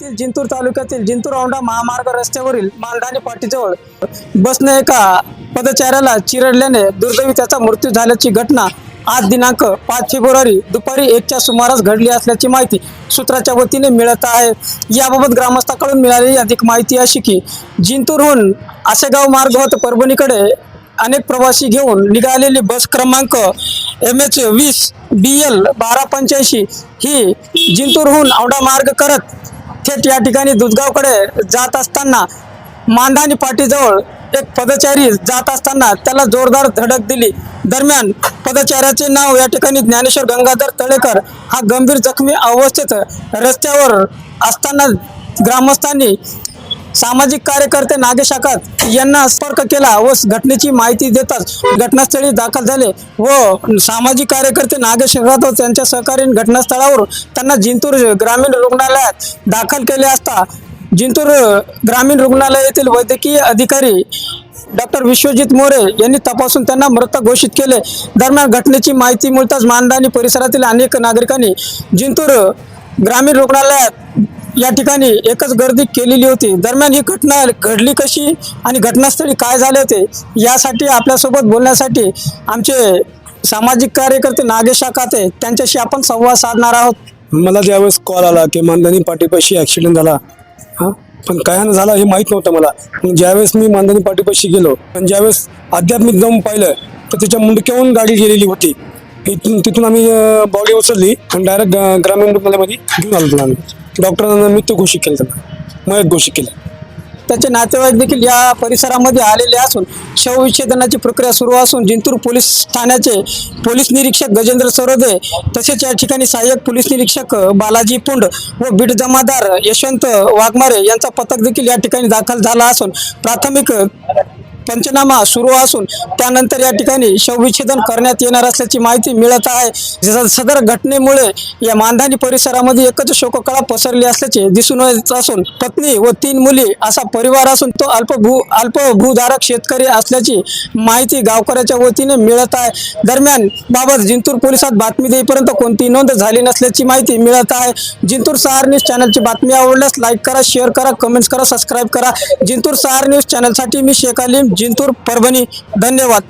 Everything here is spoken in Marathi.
येथील जिंतूर तालुक्यातील जिंतूर औंढा महामार्ग रस्त्यावरील मालधानी पाटीजवळ बसने एका पदचाऱ्याला चिरडल्याने दुर्दैवी त्याचा मृत्यू झाल्याची घटना आज दिनांक 5 फेब्रुवारी दुपारी 1च्या सुमारास घडली असल्याची माहिती सूत्राच्या वतीने मिळत आहे। याबाबत ग्रामस्थांकडून मिळालेली अधिक माहिती अशी की जिंतूरहून आसेगाव मार्ग होत परभणीकडे अनेक प्रवासी घेऊन निघालेली बस क्रमांक MH20 BL 1285 ही जिंतूरहून औंढा मार्ग करत थेट या ठिकाणी दुधगावकडे जात असताना मालधानी पाटीजवळ एक पदचारी जात असताना त्याला जोरदार धडक दिली। दरम्यान पदचाऱ्याचे नाव या ठिकाणी ज्ञानेश्वर गंगाधर तळेकर हा गंभीर जखमी अवस्थेत रस्त्यावर असताना ग्रामस्थांनी सामाजिक कार्यकर्ते नागेश आकात यांना संपर्क केला व घटनेची माहिती देताच घटनास्थळी दाखल झाले व सामाजिक कार्यकर्ते नागेश आकात व त्यांच्या सहकार्याने घटनास्थळावर त्यांना जिंतूर ग्रामीण रुग्णालयात दाखल केले असता जिंतूर ग्रामीण रुग्णालयातील वैद्यकीय अधिकारी डॉक्टर विश्वजित मोरे यांनी तपासून त्यांना मृत घोषित केले। दरम्यान घटनेची माहिती मिळताच मालधानी परिसरातील अनेक नागरिकांनी जिंतूर ग्रामीण रुग्णालयात या ठिकाणी एकच गर्दी केलेली होती। दरम्यान ही घटना घडली कशी आणि घटनास्थळी काय झाले होते यासाठी आपल्यासोबत बोलण्यासाठी आमचे सामाजिक कार्यकर्ते नागेश आकाते त्यांच्याशी आपण संवाद साधणार आहोत। मला ज्यावेळेस कॉल आला की मानधनी पाटीपाशी ॲक्सिडेंट झाला, हां पण काय झाला हे माहीत नव्हतं मला। पण ज्यावेळेस मी मानधनी पाटीपाशी गेलो पण ज्यावेळेस अध्यात्मिक जाऊन पाहिलं तर त्याच्या मुंडक्याहून गाडी गेलेली होती। तिथून आम्ही बॉडी उचलली आणि डायरेक्ट ग्रामीण रुग्णालयामध्ये घेऊन आलो तुला आम्ही। डॉक्टरांना मृत्यू घोषित केलं, त्यांना मयत घोषित केलं। त्याचे नातेवाईक देखील या परिसरामध्ये आलेले असून शवविच्छेदनाची प्रक्रिया सुरू असून जिंतूर पोलीस ठाण्याचे पोलीस निरीक्षक गजेंद्र सरोदे तसेच या ठिकाणी सहाय्यक पोलीस निरीक्षक बालाजी पुंड व बीट जमादार यशवंत वाघमारे यांचा पथक देखील या ठिकाणी दाखल झाला असून प्राथमिक पंचनामा सुरू असून त्यानंतर या ठिकाणी शवविच्छेदन करण्यात येणार असल्याची माहिती मिळत आहे। सदर घटनेमुळे या मालधानी परिसरामध्ये एकच शोककळा पसरली असल्याचे दिसून येत असून पत्नी व 3 मुली असा परिवार असून तो अल्पभूधारक शेतकरी असल्याची माहिती गावकऱ्याच्या वतीने मिळत आहे। दरम्यान बाबत जिंतूर पोलिसात बातमी देईपर्यंत कोणतीही नोंद झाली नसल्याची माहिती मिळत आहे। जिंतूर सहार न्यूज चॅनलची बातमी आवडल्यास लाईक करा, शेअर करा, कमेंट्स करा, सबस्क्राईब करा। जिंतूर सहार न्यूज चॅनलसाठी मी शेख आलिम, जिंतूर परभणी। धन्यवाद।